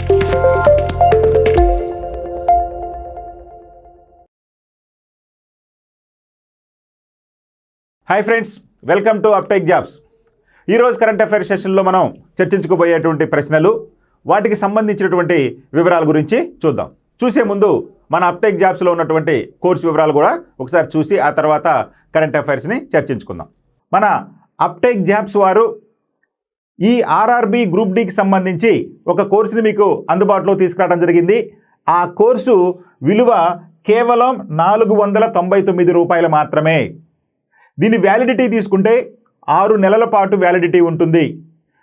Hi friends, welcome to అప్టెక్ jobs. ఈరోజు current affairs సెషన్లో మనం చర్చించుకోబోయేటువంటి ప్రశ్నలు, వాటికి సంబంధించినటువంటి వివరాల గురించి చూద్దాం. చూసే ముందు మన అప్టెక్ జాబ్స్లో ఉన్నటువంటి కోర్సు వివరాలు కూడా ఒకసారి చూసి ఆ తర్వాత కరెంట్ అఫైర్స్ని చర్చించుకుందాం. మన అప్టెక్ జాబ్స్ వారు ఈ ఆర్ఆర్బి గ్రూప్ డికి సంబంధించి ఒక కోర్సుని మీకు అందుబాటులో తీసుకురావడం జరిగింది. ఆ కోర్సు విలువ కేవలం 499 రూపాయలు మాత్రమే. దీని వ్యాలిడిటీ తీసుకుంటే 6 నెలల పాటు వ్యాలిడిటీ ఉంటుంది.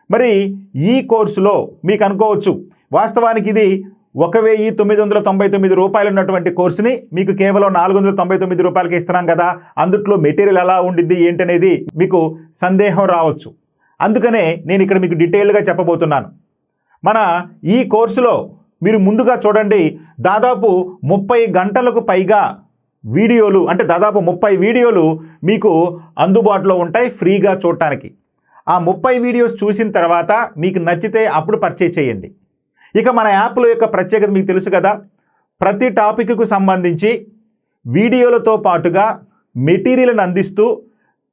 మరి ఈ కోర్సులో మీకు అనుకోవచ్చు, వాస్తవానికి ఇది 1999 రూపాయలు ఉన్నటువంటి కోర్సుని మీకు కేవలం 499 రూపాయలకి ఇస్తున్నాం కదా, అందుట్లో మెటీరియల్ ఎలా ఉండిద్ది ఏంటనేది మీకు సందేహం రావచ్చు. అందుకనే నేను ఇక్కడ మీకు డీటెయిల్గా చెప్పబోతున్నాను. మన ఈ కోర్సులో మీరు ముందుగా చూడండి, దాదాపు 30 గంటలకు పైగా వీడియోలు, అంటే దాదాపు 30 వీడియోలు మీకు అందుబాటులో ఉంటాయి ఫ్రీగా చూడటానికి. ఆ 30 వీడియోస్ చూసిన తర్వాత మీకు నచ్చితే అప్పుడు పర్చేజ్ చేయండి. ఇక మన యాప్ల యొక్క ప్రత్యేకత మీకు తెలుసు కదా, ప్రతి టాపిక్కు సంబంధించి వీడియోలతో పాటుగా మెటీరియల్ని అందిస్తూ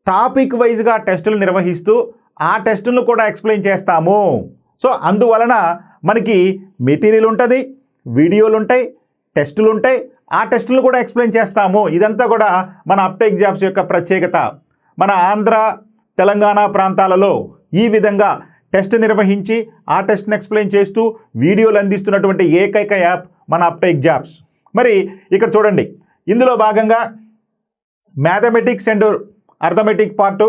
టాపిక్ వైజ్గా టెస్టులు నిర్వహిస్తూ ఆ టెస్టులను కూడా ఎక్స్ప్లెయిన్ చేస్తాము. సో అందువలన మనకి మెటీరియల్ ఉంటుంది, వీడియోలు ఉంటాయి, టెస్టులు ఉంటాయి, ఆ టెస్టులు కూడా ఎక్స్ప్లెయిన్ చేస్తాము. ఇదంతా కూడా మన అప్టెక్ జాబ్స్ యొక్క ప్రత్యేకత. మన ఆంధ్ర, తెలంగాణ ప్రాంతాలలో ఈ విధంగా టెస్ట్ నిర్వహించి ఆ టెస్ట్ని ఎక్స్ప్లెయిన్ చేస్తూ వీడియోలు అందిస్తున్నటువంటి ఏకైక యాప్ మన అప్టెక్ జాబ్స్. మరి ఇక్కడ చూడండి, ఇందులో భాగంగా మ్యాథమెటిక్స్ అండ్ అర్థమెటిక్ పార్టు,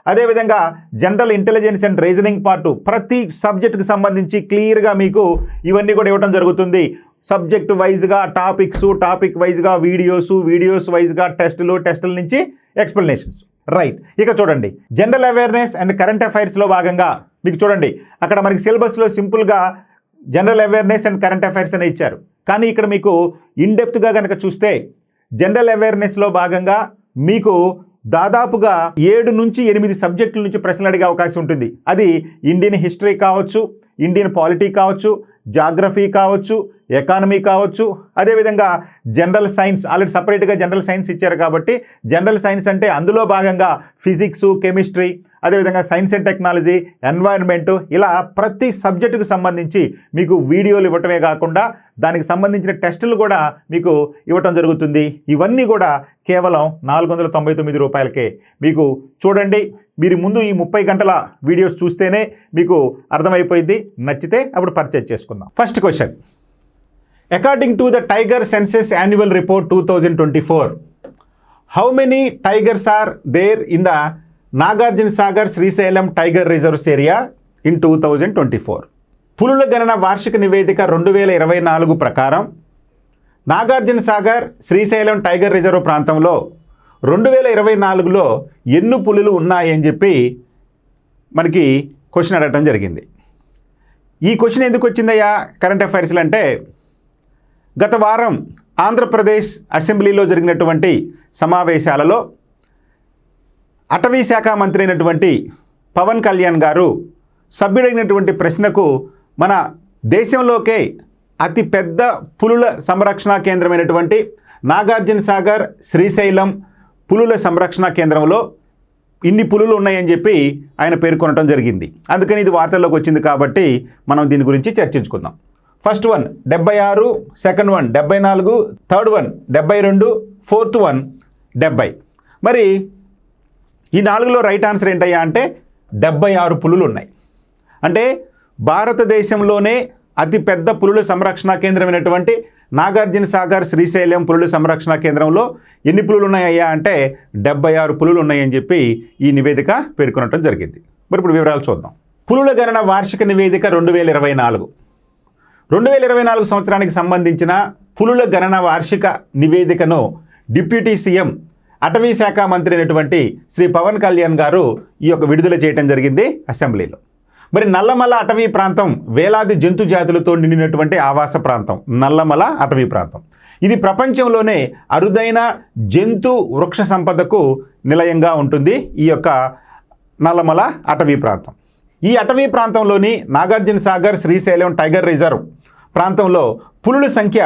అదేవిధంగా general intelligence and reasoning part, ప్రతి సబ్జెక్టుకి సంబంధించి క్లియర్గా మీకు ఇవన్నీ కూడా ఇవ్వడం జరుగుతుంది. సబ్జెక్ట్ వైజ్గా టాపిక్ వైజ్గా వీడియోస్ వైజ్గా టెస్టుల నుంచి ఎక్స్ప్లెనేషన్స్. రైట్, ఇక చూడండి, జనరల్ అవేర్నెస్ అండ్ కరెంట్ అఫైర్స్లో భాగంగా మీకు చూడండి, అక్కడ మనకి సిలబస్లో సింపుల్గా general awareness and current affairs అని ఇచ్చారు. కానీ ఇక్కడ మీకు ఇన్డెప్త్గా కనుక చూస్తే జనరల్ అవేర్నెస్లో భాగంగా మీకు దాదాపుగా 7 నుంచి 8 సబ్జెక్టుల నుంచి ప్రశ్నలు అడిగే అవకాశం ఉంటుంది. అది ఇండియన్ హిస్టరీ కావచ్చు, ఇండియన్ పాలిటీ కావచ్చు, జాగ్రఫీ కావచ్చు, ఎకానమీ కావచ్చు, అదేవిధంగా జనరల్ సైన్స్, ఆల్రెడీ సపరేట్గా జనరల్ సైన్స్ ఇచ్చారు కాబట్టి జనరల్ సైన్స్ అంటే అందులో భాగంగా ఫిజిక్స్, కెమిస్ట్రీ, అదేవిధంగా సైన్స్ అండ్ టెక్నాలజీ, ఎన్వైర్న్మెంట్, ఇలా ప్రతి సబ్జెక్టుకు సంబంధించి మీకు వీడియోలు ఇవ్వటమే కాకుండా దానికి సంబంధించిన టెస్టులు కూడా మీకు ఇవ్వటం జరుగుతుంది. ఇవన్నీ కూడా కేవలం 499 రూపాయలకే. మీకు చూడండి, మీరు ముందు ఈ 30 గంటల వీడియోస్ చూస్తేనే మీకు అర్థమైపోయింది. నచ్చితే అప్పుడు పర్చేజ్ చేసుకుందాం. First question, according to the tiger census annual report 2024, how many tigers are there in the Nagarjuna Sagar Srisailam tiger reserves area in 2024? పులుల గణన వార్షిక నివేదిక 2024 ప్రకారం నాగార్జున సాగర్ శ్రీశైలం టైగర్ రిజర్వ్ ప్రాంతంలో 2024లో ఎన్ని పులులు ఉన్నాయని చెప్పి మనకి క్వశ్చన్ అడగటం జరిగింది. ఈ క్వశ్చన్ ఎందుకు వచ్చిందయ్యా కరెంట్ అఫైర్స్లో అంటే, గత వారం ఆంధ్రప్రదేశ్ అసెంబ్లీలో జరిగినటువంటి సమావేశాలలో అటవీ శాఖ మంత్రి అయినటువంటి పవన్ కళ్యాణ్ గారు సభ్యుడైనటువంటి ప్రశ్నకు మన దేశంలోకే అతి పెద్ద పులుల సంరక్షణ కేంద్రమైనటువంటి నాగార్జున సాగర్ శ్రీశైలం పులుల సంరక్షణ కేంద్రంలో ఇన్ని పులులు ఉన్నాయని చెప్పి ఆయన పేర్కొనడం జరిగింది. అందుకని ఇది వార్తల్లోకి వచ్చింది కాబట్టి మనం దీని గురించి చర్చించుకుందాం. First one 76, second one 74, third one 72, fourth one 70. మరి ఈ 4లో రైట్ ఆన్సర్ ఏంటయ్యా అంటే 76 పులులు ఉన్నాయి. అంటే భారతదేశంలోనే అతిపెద్ద పులుల సంరక్షణ కేంద్రమైనటువంటి నాగార్జున సాగర్ శ్రీశైలం పులుల సంరక్షణ కేంద్రంలో ఎన్ని పులులు ఉన్నాయ్యా అంటే 76 పులులు ఉన్నాయని చెప్పి ఈ నివేదిక పేర్కొనడం జరిగింది. మరి ఇప్పుడు వివరాలు చూద్దాం. పులుల గణన వార్షిక నివేదిక 2024. 2024 సంవత్సరానికి సంబంధించిన పులుల గణన వార్షిక నివేదికను డిప్యూటీ సీఎం అటవీ శాఖ మంత్రి అయినటువంటి శ్రీ పవన్ కళ్యాణ్ గారు ఈ యొక్క విడుదల చేయడం జరిగింది అసెంబ్లీలో. మరి నల్లమల అటవీ ప్రాంతం వేలాది జంతు జాతులతో నిండినటువంటి ఆవాస ప్రాంతం నల్లమల అటవీ ప్రాంతం. ఇది ప్రపంచంలోనే అరుదైన జంతు వృక్ష సంపదకు నిలయంగా ఉంటుంది ఈ యొక్క నల్లమల అటవీ ప్రాంతం. ఈ అటవీ ప్రాంతంలోని నాగార్జున సాగర్ శ్రీశైలం టైగర్ రిజర్వ్ ప్రాంతంలో పులుల సంఖ్య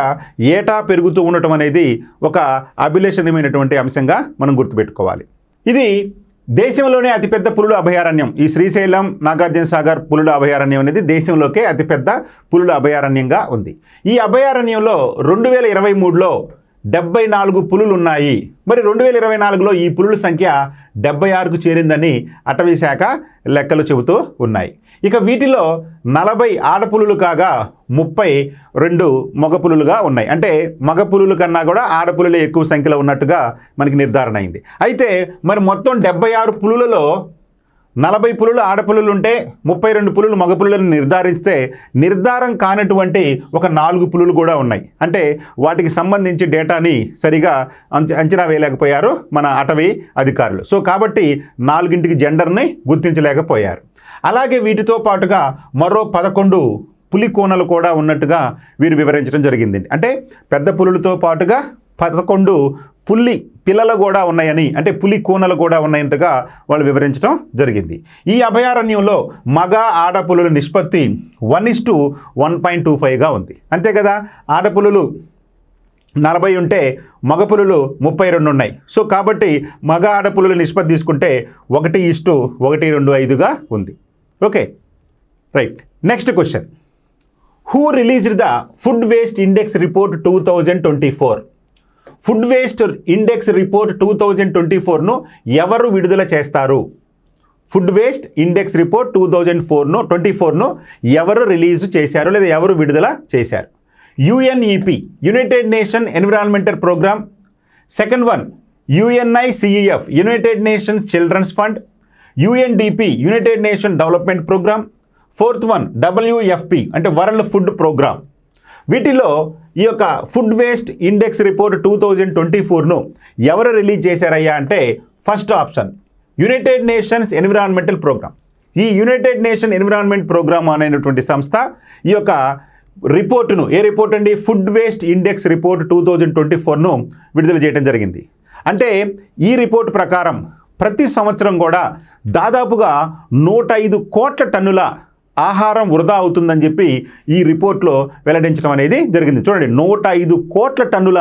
ఏటా పెరుగుతూ ఉండటం అనేది ఒక అభిలషణీయమైనటువంటి అంశంగా మనం గుర్తుపెట్టుకోవాలి. ఇది దేశంలోనే అతిపెద్ద పులుల అభయారణ్యం. ఈ శ్రీశైలం నాగార్జున సాగర్ పులుల అభయారణ్యం అనేది దేశంలోకే అతిపెద్ద పులుల అభయారణ్యంగా ఉంది. ఈ అభయారణ్యంలో 2023లో 74 పులులు ఉన్నాయి. మరి 2024లో ఈ పులుల సంఖ్య 76కు చేరిందని అటవీ శాఖ లెక్కలు చెబుతూ ఉన్నాయి. ఇక వీటిలో 40 ఆడపులులు కాగా 32 మగ పులులుగా ఉన్నాయి. అంటే మగ పులుల కన్నా కూడా ఆడపులులే ఎక్కువ సంఖ్యలో ఉన్నట్టుగా మనకి నిర్ధారణ అయింది. అయితే మరి మొత్తం 76 పులులలో 40 పులులు ఆడపులులు ఉంటే 32 పులులు మగ పులులను నిర్ధారిస్తే నిర్ధారం కానటువంటి ఒక 4 పులులు కూడా ఉన్నాయి. అంటే వాటికి సంబంధించి డేటాని సరిగా అంచనా వేయలేకపోయారు మన అటవీ అధికారులు. సో కాబట్టి 4ంటికి జెండర్ని గుర్తించలేకపోయారు. అలాగే వీటితో పాటుగా మరో 11 పులి కోనలు కూడా ఉన్నట్టుగా వీరు వివరించడం జరిగింది. అంటే పెద్ద పులులతో పాటుగా 11 పులి పిల్లలు కూడా ఉన్నాయని, అంటే పులి కోనలు కూడా ఉన్నాయంటగా వాళ్ళు వివరించడం జరిగింది. ఈ అభయారణ్యంలో మగ ఆడపులుల నిష్పత్తి 1:1.25గా ఉంది. అంతే కదా, ఆడపులులు 40 ఉంటే మగపులులు 32 ఉన్నాయి. సో కాబట్టి మగ ఆడపులుల నిష్పత్తి తీసుకుంటే 1:1.25గా ఉంది. Okay, right. Next question, who released the food waste index report 2024? Food waste index report 2024ను ఎవరు విడుదల చేస్తారు? ఫుడ్ వేస్ట్ ఇండెక్స్ రిపోర్ట్ 2024ను ఎవరు రిలీజ్ చేశారు లేదా ఎవరు విడుదల చేశారు? UNEP, united nation environmental programme. Second one UNICEF, united nations children's fund. UNDP, united nation development programme. Fourth one WFP, అంటే వరల్డ్ ఫుడ్ ప్రోగ్రామ్. వీటిలో ఈ యొక్క ఫుడ్ వేస్ట్ ఇండెక్స్ రిపోర్ట్ 2024ను ఎవరు రిలీజ్ చేశారయ్యా అంటే first option United Nations Environmental Programme. ఈ United Nation Environment Programme అనేటువంటి సంస్థ ఈ యొక్క రిపోర్టును, ఏ రిపోర్ట్ అండి, ఫుడ్ వేస్ట్ ఇండెక్స్ రిపోర్ట్ 2024ను విడుదల చేయడం జరిగింది. అంటే ఈ రిపోర్ట్ ప్రకారం ప్రతి సంవత్సరం కూడా దాదాపుగా 105 కోట్ల టన్నుల ఆహారం వృధా అవుతుందని చెప్పి ఈ రిపోర్ట్లో వెల్లడించడం అనేది జరిగింది. చూడండి, 105 కోట్ల టన్నుల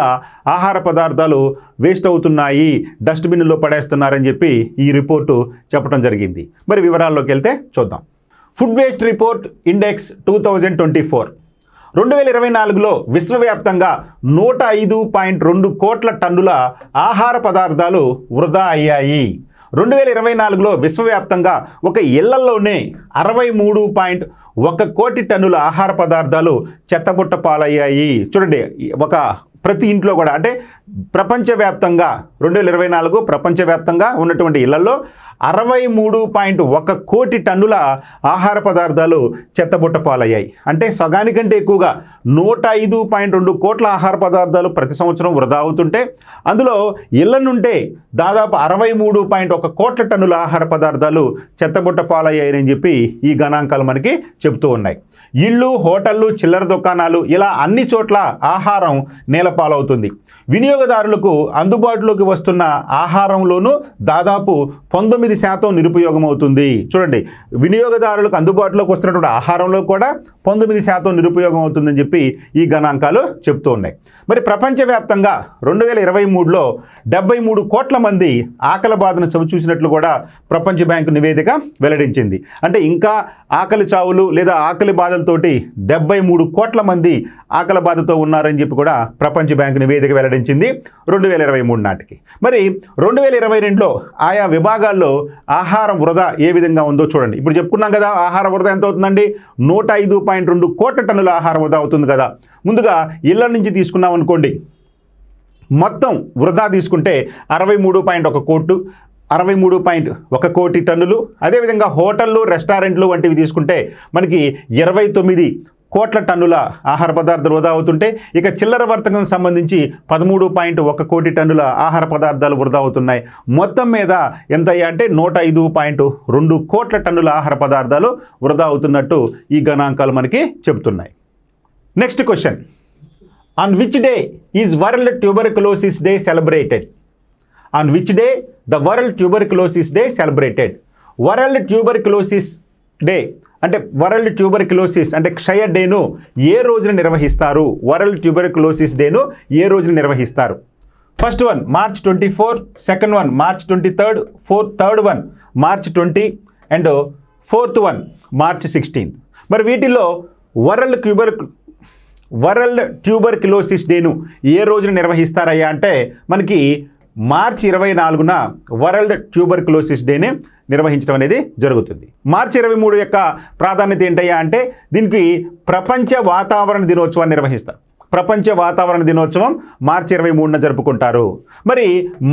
ఆహార పదార్థాలు వేస్ట్ అవుతున్నాయి, డస్ట్బిన్లో పడేస్తున్నారని చెప్పి ఈ రిపోర్టు చెప్పడం జరిగింది. మరి వివరాల్లోకి వెళ్తే చూద్దాం. ఫుడ్ వేస్ట్ రిపోర్ట్ ఇండెక్స్ 2024 2024లో విశ్వవ్యాప్తంగా 105.2 కోట్ల టన్నుల ఆహార పదార్థాలు వృధా అయ్యాయి. 2024లో విశ్వవ్యాప్తంగా ఒక ఇళ్లలోనే 63.1 కోటి టన్నుల ఆహార పదార్థాలు చెత్తబుట్ట పాలయ్యాయి. చూడండి, ఒక ప్రతి ఇంట్లో కూడా, అంటే ప్రపంచవ్యాప్తంగా 2024 ప్రపంచవ్యాప్తంగా ఉన్నటువంటి ఇళ్లలో 63.1 కోటి టన్నుల ఆహార పదార్థాలు చెత్తబుట్ట పాలయ్యాయి. అంటే సగానికంటే ఎక్కువగా 105.2 కోట్ల ఆహార పదార్థాలు ప్రతి సంవత్సరం వృధా అవుతుంటే అందులో ఇళ్ల నుండే దాదాపు 63.1 కోట్ల టన్నుల ఆహార పదార్థాలు చెత్తబుట్ట పాలయ్యాయని చెప్పి ఈ గణాంకాలు మనకి చెబుతూ ఉన్నాయి. ఇళ్ళు, హోటళ్ళు, చిల్లర దుకాణాలు ఇలా అన్ని చోట్ల ఆహారం నేలపాలవుతుంది. వినియోగదారులకు అందుబాటులోకి వస్తున్న ఆహారంలోనూ దాదాపు 19% నిరుపయోగం అవుతుంది. చూడండి, వినియోగదారులకు అందుబాటులోకి వస్తున్నటువంటి ఆహారంలో కూడా 19% నిరుపయోగం అవుతుందని చెప్పి ఈ గణాంకాలు చెప్తూ ఉన్నాయి. మరి ప్రపంచవ్యాప్తంగా 2023లో 73 కోట్ల మంది ఆకలి బాధను చవిచూసినట్లు కూడా ప్రపంచ బ్యాంకు నివేదిక వెల్లడించింది. అంటే ఇంకా ఆకలి చావులు లేదా ఆకలి బాధలతోటి 73 కోట్ల మంది ఆకలి బాధతో ఉన్నారని చెప్పి కూడా ప్రపంచ బ్యాంకు నివేదిక వెల్లడించింది 2023 నాటికి. మరి 2022లో ఆయా విభాగాల్లో ఆహారం వృధా ఏ విధంగా ఉందో చూడండి. ఇప్పుడు చెప్పుకున్నాం కదా, ఆహార వృధా ఎంత అవుతుందండి, 105.2 కోట్ల టన్నుల ఆహార వృధా అవుతుంది కదా. ముందుగా ఇళ్ల నుంచి తీసుకున్నాం అనుకోండి, మొత్తం వృధా తీసుకుంటే 63.1 కోటి టన్నులు. అదేవిధంగా హోటళ్ళు, రెస్టారెంట్లు వంటివి తీసుకుంటే మనకి 29 కోట్ల టన్నుల ఆహార పదార్థాలు వృధా అవుతుంటే, ఇక చిల్లర వర్తకం సంబంధించి 13.1 కోటి టన్నుల ఆహార పదార్థాలు వృధా అవుతున్నాయి. మొత్తం మీద ఎంత అంటే 105.2 కోట్ల టన్నుల ఆహార పదార్థాలు వృధా అవుతున్నట్టు ఈ గణాంకాలు మనకి చెబుతున్నాయి. Next question, on which day is world tuberculosis day celebrated? On which day the world tuberculosis day celebrated? World tuberculosis day అంటే వరల్డ్ ట్యూబర్క్యులోసిస్ అంటే క్షయ డేను ఏ రోజున నిర్వహిస్తారు? వరల్డ్ ట్యూబర్క్యులోసిస్ డేను ఏ రోజున నిర్వహిస్తారు? First one March 24, second one March 23, third one March 20 and fourth one March 16. మరి వీటిల్లో world tuberculosis డేను ఏ రోజున నిర్వహిస్తారయ్యా అంటే మనకి March 24న వరల్డ్ ట్యూబర్క్యులోసిస్ డేని నిర్వహించడం అనేది జరుగుతుంది. March 23 యొక్క ప్రాధాన్యత ఏంటయ్యా అంటే దీనికి ప్రపంచ వాతావరణ దినోత్సవాన్ని నిర్వహిస్తారు. ప్రపంచ వాతావరణ దినోత్సవం March 23న జరుపుకుంటారు. మరి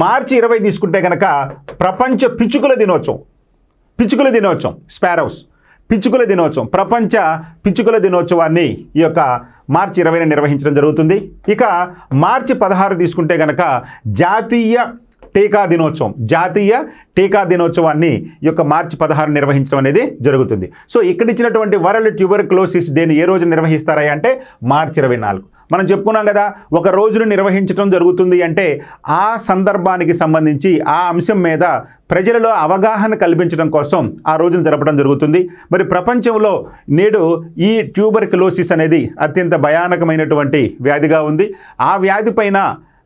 March 20 తీసుకుంటే కనుక ప్రపంచ పిచ్చుకల దినోత్సవం స్పారోస్ పిచ్చుకల దినోత్సవం, ప్రపంచ పిచ్చుకల దినోత్సవాన్ని ఈ యొక్క March 20న నిర్వహించడం జరుగుతుంది. ఇక March 16 తీసుకుంటే కనుక జాతీయ టీకా దినోత్సవాన్ని ఈ యొక్క March 16 నిర్వహించడం అనేది జరుగుతుంది. సో ఇక్కడ ఇచ్చినటువంటి వరల్డ్ ట్యూబర్క్యులోసిస్ డేని ఏ రోజు నిర్వహిస్తారా అంటే March 24. మనం చెప్పుకున్నాం కదా, ఒక రోజును నిర్వహించడం జరుగుతుంది అంటే ఆ సందర్భానికి సంబంధించి ఆ అంశం మీద ప్రజలలో అవగాహన కల్పించడం కోసం ఆ రోజును జరపడం జరుగుతుంది. మరి ప్రపంచంలో నేడు ఈ ట్యూబర్క్యులోసిస్ అనేది అత్యంత భయానకమైనటువంటి వ్యాధిగా ఉంది. ఆ వ్యాధి పైన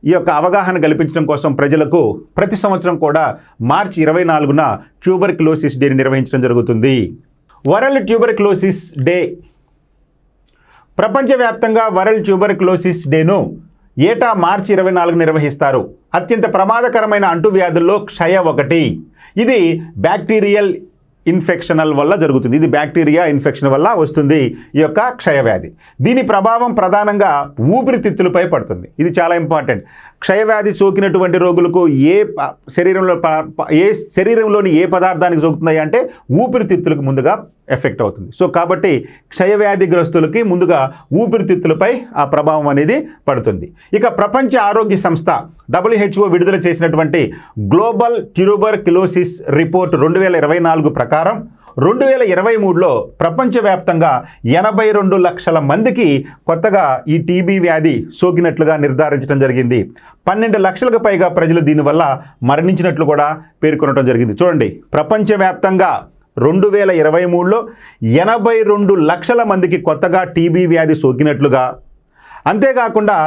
ఈ యొక్క అవగాహన కల్పించడం కోసం ప్రజలకు ప్రతి సంవత్సరం కూడా March 24న ట్యూబర్క్యులోసిస్ డేని నిర్వహించడం జరుగుతుంది. వరల్డ్ ట్యూబర్క్యులోసిస్ డే, ప్రపంచవ్యాప్తంగా వరల్డ్ ట్యూబర్క్యులోసిస్ డేను ఏటా March 24 నిర్వహిస్తారు. అత్యంత ప్రమాదకరమైన అంటువ్యాధుల్లో క్షయ ఒకటి. ఇది బ్యాక్టీరియల్ ఇన్ఫెక్షన్ వల్ల జరుగుతుంది. ఇది బ్యాక్టీరియా ఇన్ఫెక్షన్ వల్ల వస్తుంది ఈ యొక్క క్షయవ్యాధి. దీని ప్రభావం ప్రధానంగా ఊపిరితిత్తులపై పడుతుంది. ఇది చాలా ఇంపార్టెంట్. క్షయవ్యాధి సోకినటువంటి రోగులకు శరీరంలోని ఏ పదార్థానికి సోకుతున్నాయి అంటే ఊపిరితిత్తులకు ముందుగా ఎఫెక్ట్ అవుతుంది. సో కాబట్టి క్షయవ్యాధిగ్రస్తులకి ముందుగా ఊపిరితిత్తులపై ఆ ప్రభావం అనేది పడుతుంది. ఇక ప్రపంచ ఆరోగ్య సంస్థ WHO విడుదల చేసినటువంటి గ్లోబల్ ట్యూబర్క్యులోసిస్ రిపోర్ట్ 2024 ప్రకారం 2023లో ప్రపంచవ్యాప్తంగా 82 లక్షల మందికి కొత్తగా ఈ టీబీ వ్యాధి సోకినట్లుగా నిర్ధారించడం జరిగింది. 12 లక్షలకు పైగా ప్రజలు దీనివల్ల మరణించినట్లు కూడా పేర్కొనడం జరిగింది. చూడండి, ప్రపంచవ్యాప్తంగా 2023లో 82 లక్షల మందికి కొత్తగా టీబీ వ్యాధి సోకినట్లుగా, అంతేకాకుండా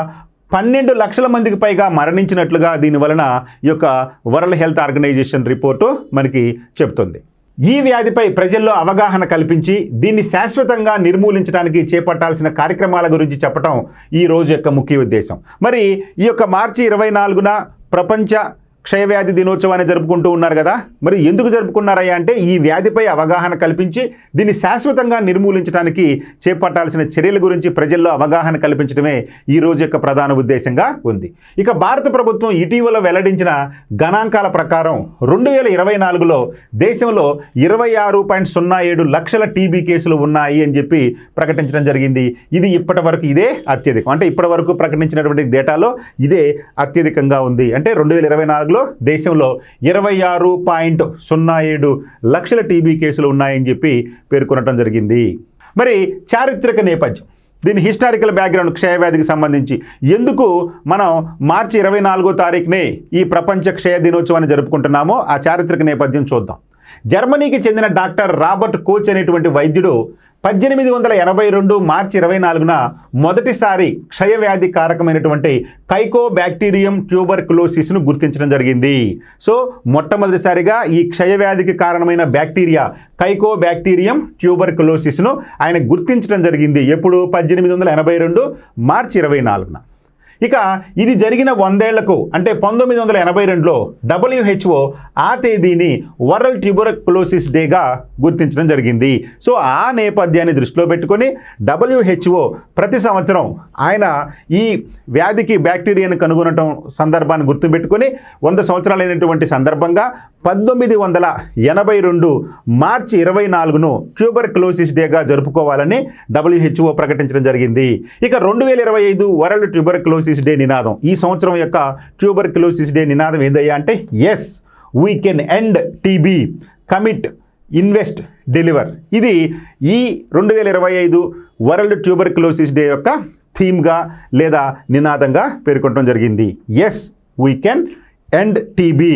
12 లక్షల మందికి పైగా మరణించినట్లుగా దీనివలన ఈ యొక్క వరల్డ్ హెల్త్ ఆర్గనైజేషన్ రిపోర్టు మనకి చెప్తుంది. ఈ వ్యాధిపై ప్రజల్లో అవగాహన కల్పించి దీన్ని శాశ్వతంగా నిర్మూలించడానికి చేపట్టాల్సిన కార్యక్రమాల గురించి చెప్పడం ఈ రోజు యొక్క ముఖ్య ఉద్దేశం. మరి ఈ యొక్క March 24న ప్రపంచ క్షయవ్యాధి దినోత్సవాన్ని జరుపుకుంటూ ఉన్నారు కదా, మరి ఎందుకు జరుపుకున్నారయ్యా అంటే ఈ వ్యాధిపై అవగాహన కల్పించి దీన్ని శాశ్వతంగా నిర్మూలించడానికి చేపట్టాల్సిన చర్యల గురించి ప్రజల్లో అవగాహన కల్పించడమే ఈ రోజు యొక్క ప్రధాన ఉద్దేశంగా ఉంది. ఇక భారత ప్రభుత్వం ఇటీవల వెల్లడించిన గణాంకాల ప్రకారం 2024లో దేశంలో 26.07 లక్షల టీబీ కేసులు ఉన్నాయి అని చెప్పి ప్రకటించడం జరిగింది. ఇది ఇప్పటి వరకు ఇదే అత్యధికం. అంటే ఇప్పటి వరకు ప్రకటించినటువంటి డేటాలో ఇదే అత్యధికంగా ఉంది. అంటే 2024లో దేశంలో 26.07 లక్షల టీబీ కేసులు ఉన్నాయని చెప్పి పేర్కొనడం జరిగింది. మరి చారిత్రక నేపథ్యం, దీని హిస్టారికల్ బ్యాక్గ్రౌండ్ క్షయవ్యాధికి సంబంధించి ఎందుకు మనం March 24వ తారీఖునే ఈ ప్రపంచ క్షయ దినోత్సవాన్ని జరుపుకుంటున్నామో ఆ చారిత్రక నేపథ్యం చూద్దాం. జర్మనీకి చెందిన డాక్టర్ రాబర్ట్ కోచ్ అనేటువంటి వైద్యుడు 1882 March 24న మొదటిసారి క్షయవ్యాధి కారకమైనటువంటి కైకోబ్యాక్టీరియం ట్యూబర్క్యులోసిస్ను గుర్తించడం జరిగింది. సో మొట్టమొదటిసారిగా ఈ క్షయవ్యాధికి కారణమైన బ్యాక్టీరియా కైకోబ్యాక్టీరియం ట్యూబర్క్యులోసిస్ను ఆయన గుర్తించడం జరిగింది. ఎప్పుడు? 1882 March 24న. ఇక ఇది జరిగిన 100 ఏళ్లకు అంటే 1982లో WHO ఆ తేదీని వరల్డ్ ట్యూబర్క్యులోసిస్ డేగా గుర్తించడం జరిగింది. సో ఆ నేపథ్యాన్ని దృష్టిలో పెట్టుకొని WHO ప్రతి సంవత్సరం ఆయన ఈ వ్యాధికి బ్యాక్టీరియాను కనుగొనడం సందర్భాన్ని గుర్తుపెట్టుకొని 100 సంవత్సరాలైనటువంటి సందర్భంగా 1982 March 24ను ట్యూబర్క్యులోసిస్ డేగా జరుపుకోవాలని WHO ప్రకటించడం జరిగింది. ఇక 2025 వరల్డ్ ట్యూబర్క్యులోసిస్ డే నినాదం, ఈ సంవత్సరం యొక్క ట్యూబర్క్యులోసిస్ డే నినాదం ఏందయ్యా అంటే yes we can end TB, commit, invest, deliver. ఇది ఈ 2025 వరల్డ్ ట్యూబర్క్యులోసిస్ డే యొక్క థీమ్గా లేదా నినాదంగా పేర్కొనడం జరిగింది. Yes we can end TB,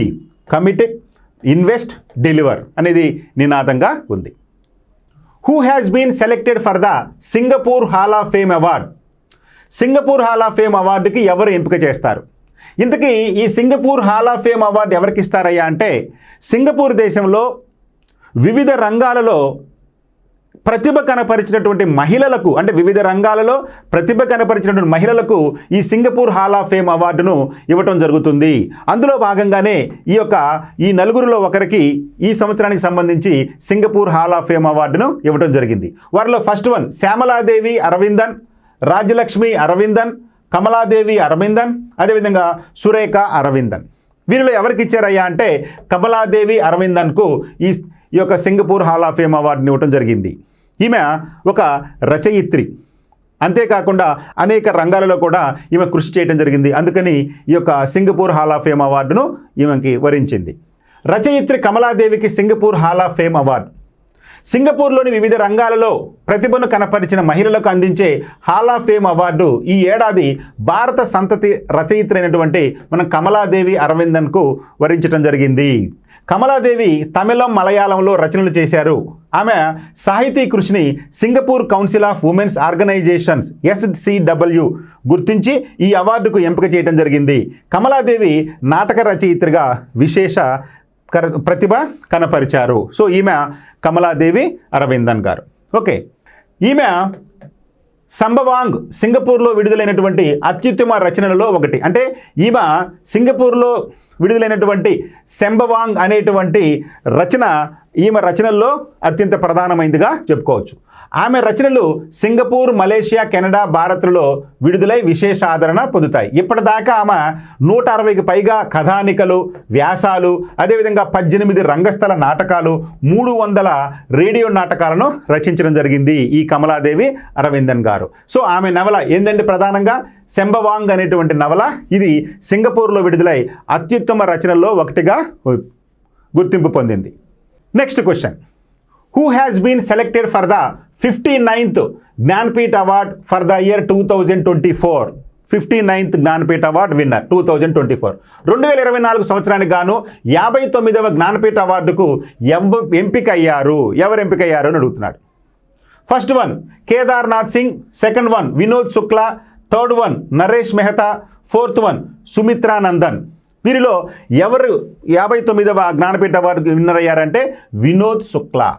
commit, invest, deliver అనేది నినాదంగా ఉంది. Who has been selected for the Singapore hall of fame award? Singapore hall of fame అవార్డుకి ఎవరు ఎంపిక చేస్తారు? ఇంతకీ ఈ Singapore hall of fame award ఎవరికి ఇస్తారయ్యా అంటే, సింగపూర్ దేశంలో వివిధ రంగాలలో ప్రతిభ కనపరిచినటువంటి మహిళలకు, అంటే వివిధ రంగాలలో ప్రతిభ కనపరిచినటువంటి మహిళలకు ఈ సింగపూర్ హాల్ ఆఫ్ ఫేమ్ అవార్డును ఇవ్వటం జరుగుతుంది. అందులో భాగంగానే ఈ నలుగురిలో ఒకరికి ఈ సంవత్సరానికి సంబంధించి సింగపూర్ హాల్ ఆఫ్ ఫేమ్ అవార్డును ఇవ్వటం జరిగింది. వారిలో ఫస్ట్ వన్ శ్యామలాదేవి అరవిందన్, రాజ్యలక్ష్మి అరవిందన్, కమలాదేవి అరవిందన్, అదేవిధంగా సురేఖ అరవిందన్. వీరిలో ఎవరికి ఇచ్చారయ్యా అంటే కమలాదేవి అరవిందన్కు ఈ యొక్క సింగపూర్ హాల్ ఆఫ్ ఫేమ్ అవార్డుని ఇవ్వటం జరిగింది. ఈమె ఒక రచయిత్రి, అంతేకాకుండా అనేక రంగాలలో కూడా ఈమె కృషి చేయడం జరిగింది. అందుకని ఈ యొక్క సింగపూర్ హాల్ ఆఫ్ ఫేమ్ అవార్డును ఈమెకి వరించింది. రచయిత్రి కమలాదేవికి Singapore hall of fame award. సింగపూర్లోని వివిధ రంగాలలో ప్రతిభను కనపరిచిన మహిళలకు అందించే హాల్ ఆఫ్ ఫేమ్ అవార్డు ఈ ఏడాది భారత సంతతి రచయిత్రి అయినటువంటి మన కమలాదేవి అరవిందన్కు వరించడం జరిగింది. కమలాదేవి తమిళం, మలయాళంలో రచనలు చేశారు. ఆమె సాహితీ కృషిని Singapore Council of Women's Organisations SCW గుర్తించి ఈ అవార్డుకు ఎంపిక చేయడం జరిగింది. కమలాదేవి నాటక రచయిత్రిగా విశేష ప్రతిభ కనపరిచారు. సో ఈమె కమలాదేవి అరవిందన్ గారు. ఓకే, ఈమె సంబవాంగ్ సింగపూర్లో విడుదలైనటువంటి అత్యుత్తమ రచనలలో ఒకటి. అంటే ఈమె సింగపూర్లో విడుదలైనటువంటి సెంబవాంగ్ అనేటువంటి రచన ఈమె రచనల్లో అత్యంత ప్రధానమైనదిగా చెప్పుకోవచ్చు. ఆమె రచనలు సింగపూర్, మలేషియా, కెనడా, భారత్లో విడుదలై విశేష ఆదరణ పొందుతాయి. ఇప్పటిదాకా ఆమె 160కి పైగా కథానికలు, వ్యాసాలు, అదేవిధంగా 18 రంగస్థల నాటకాలు, 300 రేడియో నాటకాలను రచించడం జరిగింది ఈ కమలాదేవి అరవిందన్ గారు. సో ఆమె నవల ఏంటంటే ప్రధానంగా సెంబవాంగ్ అనేటువంటి నవల. ఇది సింగపూర్లో విడుదలై అత్యుత్తమ రచనల్లో ఒకటిగా గుర్తింపు పొందింది. Next question, who has been selected for the 59th Jnanpith award for the year 2024? 59th Jnanpith award winner 2024. 2024 సంవత్సరానికి గాను 59వ జ్ఞాన్పీఠ్ అవార్డుకు ఎంపిక అయ్యారు. ఎవరు ఎంపిక అయ్యారు అని అడుగుతున్నాడు. First one Kedarnath Singh, second one Vinod Shukla, third one Naresh Mehta, fourth one Sumitra Nandan. వీరిలో ఎవరు 59వ జ్ఞానపీఠ అవార్డు విన్నర్ అయ్యారంటే వినోద్ శుక్లా.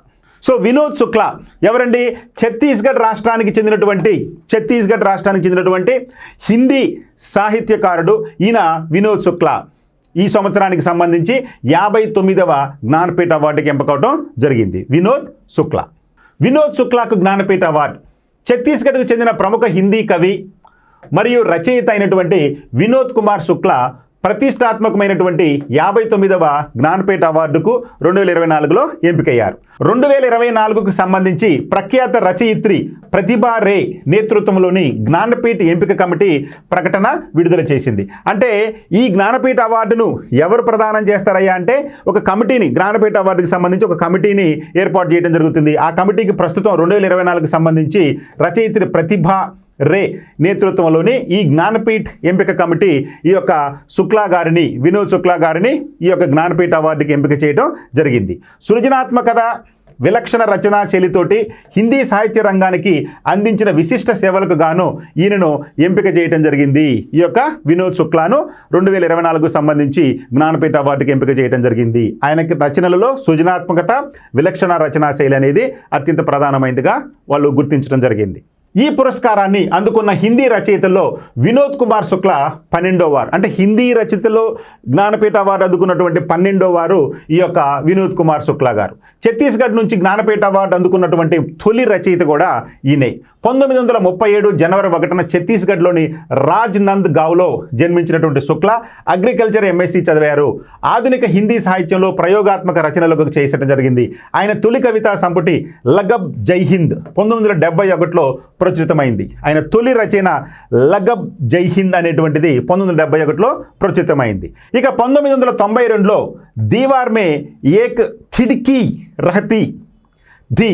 సో వినోద్ శుక్లా ఎవరండి? ఛత్తీస్గఢ్ రాష్ట్రానికి చెందినటువంటి హిందీ సాహిత్యకారుడు ఈయన వినోద్ శుక్లా. ఈ సంవత్సరానికి సంబంధించి 59వ జ్ఞానపీఠ అవార్డుకి ఎంపికవడం జరిగింది వినోద్ శుక్లాకు జ్ఞానపీఠ అవార్డు. ఛత్తీస్గఢ్కు చెందిన ప్రముఖ హిందీ కవి మరియు రచయిత అయినటువంటి వినోద్ కుమార్ శుక్లా ప్రతిష్టాత్మకమైనటువంటి 59వ జ్ఞానపీఠ అవార్డుకు 2024లో ఎంపికయ్యారు. 2024కు సంబంధించి ప్రఖ్యాత రచయిత్రి ప్రతిభా రే నేతృత్వంలోని జ్ఞానపీఠ ఎంపిక కమిటీ ప్రకటన విడుదల చేసింది. అంటే ఈ జ్ఞానపీఠ అవార్డును ఎవరు ప్రదానం చేస్తారయ్యా అంటే ఒక కమిటీని, జ్ఞానపీఠ అవార్డుకి సంబంధించి ఒక కమిటీని ఏర్పాటు చేయడం జరుగుతుంది. ఆ కమిటీకి ప్రస్తుతం 2024కు సంబంధించి రచయిత్రి ప్రతిభా రే నేతృత్వంలోని ఈ జ్ఞానపీఠ్ ఎంపిక కమిటీ ఈ యొక్క వినోద్ శుక్లా గారిని ఈ యొక్క జ్ఞానపీఠ అవార్డుకి ఎంపిక చేయడం జరిగింది. సృజనాత్మకత, విలక్షణ రచనా శైలితోటి హిందీ సాహిత్య రంగానికి అందించిన విశిష్ట సేవలకు గాను ఈయనను ఎంపిక చేయడం జరిగింది. ఈ యొక్క వినోద్ శుక్లాను 2024కు సంబంధించి జ్ఞానపీఠ అవార్డుకి ఎంపిక చేయడం జరిగింది. ఆయనకి రచనలలో సృజనాత్మకత, విలక్షణ రచనా శైలి అనేది అత్యంత ప్రధానమైనదిగా వాళ్ళు గుర్తించడం జరిగింది. ఈ పురస్కారాన్ని అందుకున్న హిందీ రచయితల్లో వినోద్ కుమార్ శుక్లా 12వ వారు. అంటే హిందీ రచయితలో జ్ఞానపీఠ అవార్డు అందుకున్నటువంటి 12వ వారు ఈ యొక్క వినోద్ కుమార్ శుక్లా గారు. ఛత్తీస్గఢ్ నుంచి జ్ఞానపీఠ అవార్డు అందుకున్నటువంటి తొలి రచయిత కూడా ఈయనే. 1937 జనవరి 1న ఛత్తీస్గఢ్లోని రాజ్నంద్ గావ్లో జన్మించినటువంటి శుక్లా అగ్రికల్చర్ MSc చదివారు. ఆధునిక హిందీ సాహిత్యంలో ప్రయోగాత్మక రచనలకు చేసడం జరిగింది. ఆయన తొలి కవితా సంపుటి లగబ్ జై హింద్ 1971లో ప్రచురితమైంది. ఆయన తొలి రచన లగబ్ జై హింద్ అనేటువంటిది 1971లో ప్రచురితమైంది. ఇక 1992లో దీవార్ మే ఏక్ ఖిడ్కీ రహతీ థీ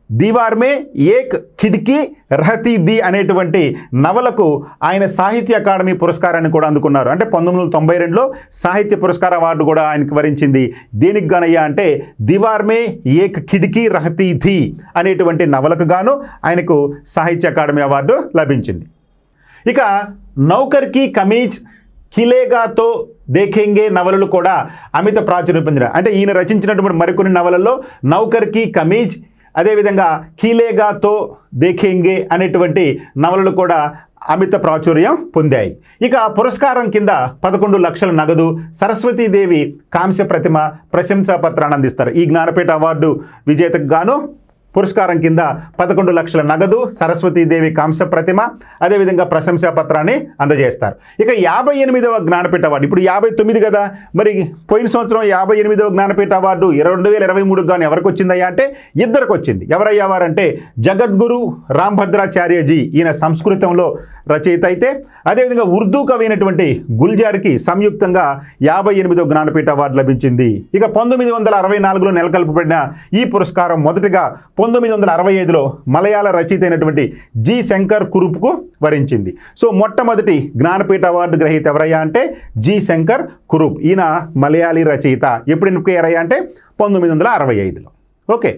దీవార్ మే ఏక్ ఖిడ్కీ రహతీ ది అనేటువంటి నవలకు ఆయన సాహిత్య అకాడమీ పురస్కారాన్ని కూడా అందుకున్నారు. అంటే 1992లో సాహిత్య పురస్కార అవార్డు కూడా ఆయనకు వరించింది. దేనికి గానయ్యా అంటే దీవార్ మే ఏక్ ఖిడ్కీ రహతీ ది అనేటువంటి నవలకు గాను ఆయనకు సాహిత్య అకాడమీ అవార్డు లభించింది. ఇక నౌకర్ కీ కమీజ్, ఖిలేగాతో దేఖెంగే నవలలు కూడా అమిత ప్రాచుర్యం పొందిన. అంటే ఈయన రచించినటువంటి మరికొన్ని నవలల్లో నౌకర్ కీ కమీజ్, అదేవిధంగా ఖిలేగాతో దేఖెంగే అనేటువంటి నవలలు కూడా అమిత ప్రాచుర్యం పొందాయి. ఇక పురస్కారం కింద 11 లక్షల నగదు, సరస్వతీదేవి కాంస్య ప్రతిమ, ప్రశంసా పత్రాన్ని అందిస్తారు. ఈ జ్ఞానపీఠ అవార్డు విజేతకు గాను పురస్కారం కింద 11 లక్షల నగదు, సరస్వతీదేవి కాంస్య ప్రతిమ, అదేవిధంగా ప్రశంసా పత్రాన్ని అందజేస్తారు. ఇక 58వ జ్ఞానపీఠ అవార్డు, ఇప్పుడు 59 కదా, మరి పోయిన సంవత్సరం 58వ జ్ఞానపీఠ అవార్డు 2023 గాను ఎవరికి వచ్చిందయ్యా అంటే ఇద్దరికి వచ్చింది. ఎవరయ్యావారంటే జగద్గురు రాంభద్రాచార్యజీ, ఈయన సంస్కృతంలో రచయిత అయితే, అదేవిధంగా ఉర్దూ కవి అయినటువంటి గుల్జార్కి సంయుక్తంగా 58వ జ్ఞానపీఠ అవార్డు లభించింది. ఇక 1964లో నెలకొల్పబడిన ఈ పురస్కారం మొదటిగా 1965లో మలయాళ రచయిత అయినటువంటి జి శంకర్ కురుప్కు వరించింది. సో మొట్టమొదటి జ్ఞానపీఠ అవార్డు గ్రహీత ఎవరయ్యా అంటే జి శంకర్ కురుప్. ఈయన మలయాళీ రచయిత. ఎప్పుడు ఎన్నికయ్యారయ్యా అంటే 1965లో. ఓకే.